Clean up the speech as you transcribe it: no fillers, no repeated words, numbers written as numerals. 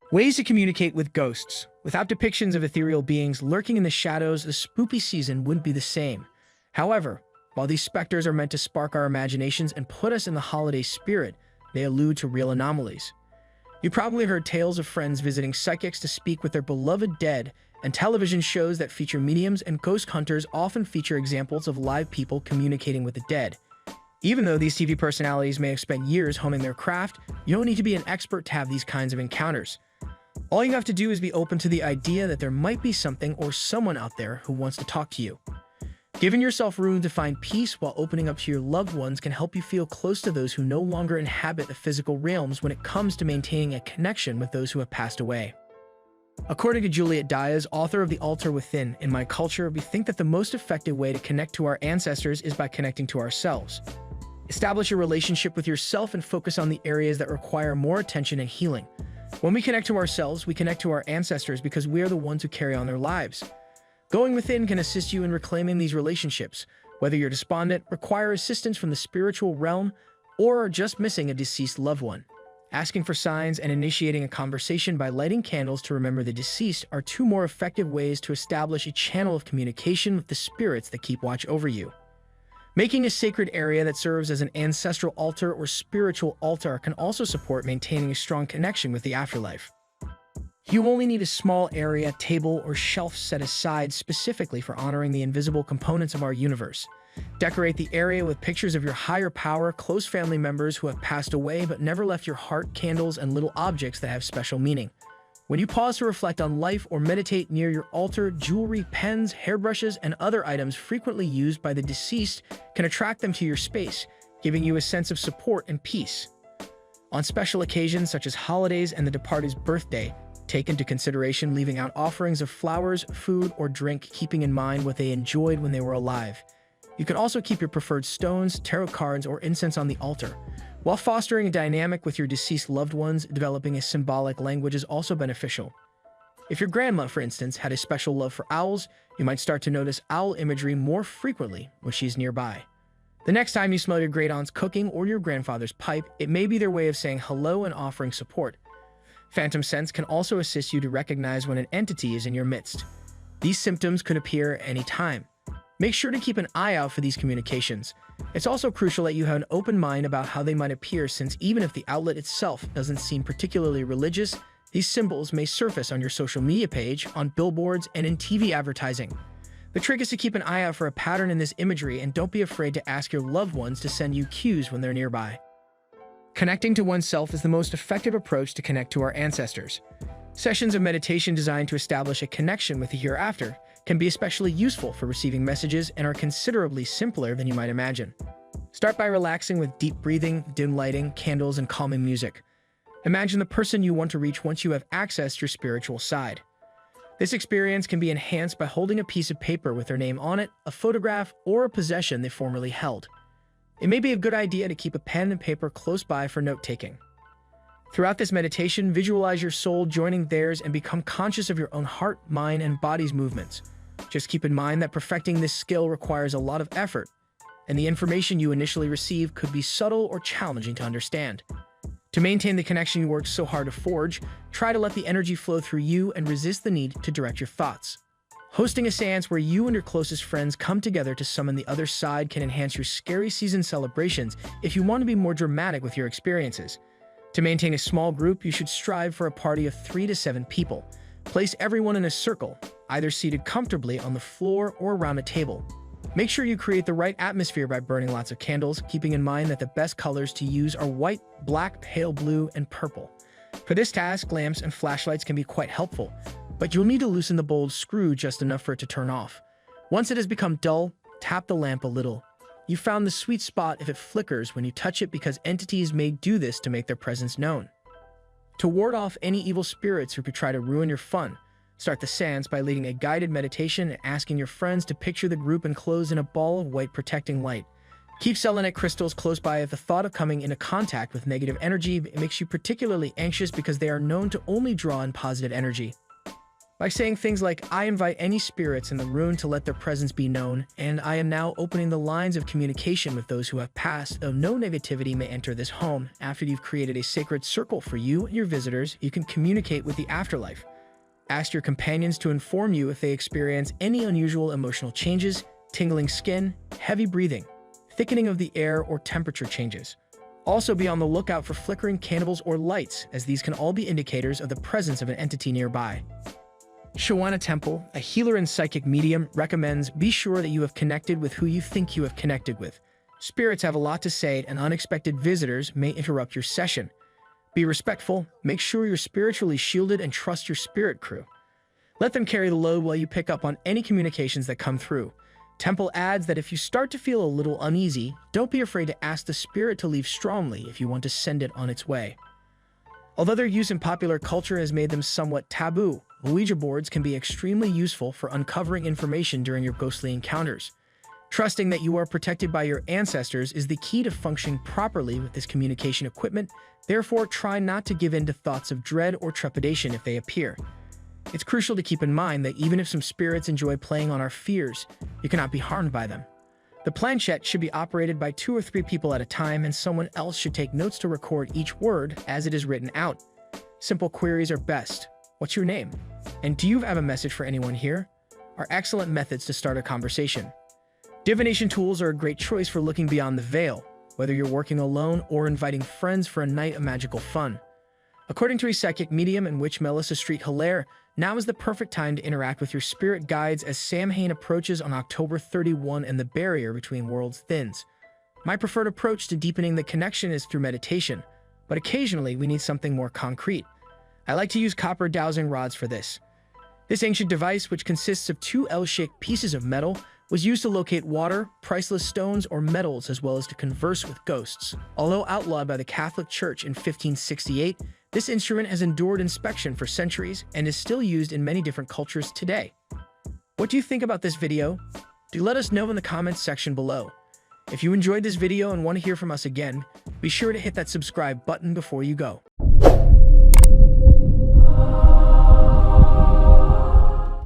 Ways to communicate with ghosts. Without depictions of ethereal beings lurking in the shadows, the spooky season wouldn't be the same. However, while these specters are meant to spark our imaginations and put us in the holiday spirit, they allude to real anomalies. You probably heard tales of friends visiting psychics to speak with their beloved dead, and television shows that feature mediums and ghost hunters often feature examples of live people communicating with the dead. Even though these TV personalities may have spent years honing their craft, you don't need to be an expert to have these kinds of encounters. All you have to do is be open to the idea that there might be something or someone out there who wants to talk to you. Giving yourself room to find peace while opening up to your loved ones can help you feel close to those who no longer inhabit the physical realms when it comes to maintaining a connection with those who have passed away. According to Juliet Diaz, author of The Altar Within, in my culture, we think that the most effective way to connect to our ancestors is by connecting to ourselves. Establish a relationship with yourself and focus on the areas that require more attention and healing. When we connect to ourselves, we connect to our ancestors because we are the ones who carry on their lives. Going within can assist you in reclaiming these relationships, whether you're despondent, require assistance from the spiritual realm, or are just missing a deceased loved one. Asking for signs and initiating a conversation by lighting candles to remember the deceased are two more effective ways to establish a channel of communication with the spirits that keep watch over you. Making a sacred area that serves as an ancestral altar or spiritual altar can also support maintaining a strong connection with the afterlife. You only need a small area, table, or shelf set aside specifically for honoring the invisible components of our universe. Decorate the area with pictures of your higher power, close family members who have passed away but never left your heart, candles, and little objects that have special meaning. When you pause to reflect on life or meditate near your altar, jewelry, pens, hairbrushes, and other items frequently used by the deceased can attract them to your space, giving you a sense of support and peace. On special occasions such as holidays and the departed's birthday, take into consideration leaving out offerings of flowers, food, or drink, keeping in mind what they enjoyed when they were alive. You can also keep your preferred stones, tarot cards, or incense on the altar. While fostering a dynamic with your deceased loved ones, developing a symbolic language is also beneficial. If your grandma, for instance, had a special love for owls, you might start to notice owl imagery more frequently when she's nearby. The next time you smell your great-aunt's cooking or your grandfather's pipe, it may be their way of saying hello and offering support. Phantom sense can also assist you to recognize when an entity is in your midst. These symptoms could appear any time. Make sure to keep an eye out for these communications. It's also crucial that you have an open mind about how they might appear, since even if the outlet itself doesn't seem particularly religious, these symbols may surface on your social media page, on billboards, and in TV advertising. The trick is to keep an eye out for a pattern in this imagery, and don't be afraid to ask your loved ones to send you cues when they're nearby. Connecting to oneself is the most effective approach to connect to our ancestors. Sessions of meditation designed to establish a connection with the hereafter can be especially useful for receiving messages and are considerably simpler than you might imagine. Start by relaxing with deep breathing, dim lighting, candles, and calming music. Imagine the person you want to reach once you have accessed your spiritual side. This experience can be enhanced by holding a piece of paper with their name on it, a photograph, or a possession they formerly held. It may be a good idea to keep a pen and paper close by for note-taking. Throughout this meditation, visualize your soul joining theirs and become conscious of your own heart, mind, and body's movements. Just keep in mind that perfecting this skill requires a lot of effort, and the information you initially receive could be subtle or challenging to understand. To maintain the connection you worked so hard to forge, try to let the energy flow through you and resist the need to direct your thoughts. Hosting a seance where you and your closest friends come together to summon the other side can enhance your scary season celebrations if you want to be more dramatic with your experiences. To maintain a small group, you should strive for a party of 3 to 7 people. Place everyone in a circle, either seated comfortably on the floor or around a table. Make sure you create the right atmosphere by burning lots of candles, keeping in mind that the best colors to use are white, black, pale blue, and purple. For this task, lamps and flashlights can be quite helpful, but you'll need to loosen the bulb's screw just enough for it to turn off. Once it has become dull, tap the lamp a little. You found the sweet spot if it flickers when you touch it, because entities may do this to make their presence known. To ward off any evil spirits who could try to ruin your fun, start the seance by leading a guided meditation and asking your friends to picture the group enclosed in a ball of white protecting light. Keep selenite crystals close by if the thought of coming into contact with negative energy makes you particularly anxious, because they are known to only draw in positive energy. By saying things like, I invite any spirits in the room to let their presence be known, and I am now opening the lines of communication with those who have passed, though no negativity may enter this home. After you've created a sacred circle for you and your visitors, you can communicate with the afterlife. Ask your companions to inform you if they experience any unusual emotional changes, tingling skin, heavy breathing, thickening of the air, or temperature changes. Also be on the lookout for flickering candles or lights, as these can all be indicators of the presence of an entity nearby. Shawana Temple, a healer and psychic medium, recommends be sure that you have connected with who you think you have connected with. Spirits have a lot to say, and unexpected visitors may interrupt your session. Be respectful, make sure you're spiritually shielded, and trust your spirit crew. Let them carry the load while you pick up on any communications that come through. Temple adds that if you start to feel a little uneasy, don't be afraid to ask the spirit to leave strongly if you want to send it on its way. Although their use in popular culture has made them somewhat taboo, ouija boards can be extremely useful for uncovering information during your ghostly encounters. Trusting that you are protected by your ancestors is the key to functioning properly with this communication equipment. Therefore, try not to give in to thoughts of dread or trepidation if they appear. It's crucial to keep in mind that even if some spirits enjoy playing on our fears, you cannot be harmed by them. The planchette should be operated by 2 or 3 people at a time, and someone else should take notes to record each word as it is written out. Simple queries are best. What's your name? And do you have a message for anyone here? Are excellent methods to start a conversation. Divination tools are a great choice for looking beyond the veil, whether you're working alone or inviting friends for a night of magical fun. According to a psychic medium and witch Melissa Street Hilaire, now is the perfect time to interact with your spirit guides as Samhain approaches on October 31 and the barrier between worlds thins. My preferred approach to deepening the connection is through meditation, but occasionally we need something more concrete. I like to use copper dowsing rods for this. This ancient device, which consists of 2 L-shaped pieces of metal, was used to locate water, priceless stones, or metals, as well as to converse with ghosts. Although outlawed by the Catholic Church in 1568, this instrument has endured inspection for centuries and is still used in many different cultures today. What do you think about this video? Do let us know in the comments section below. If you enjoyed this video and want to hear from us again, be sure to hit that subscribe button before you go.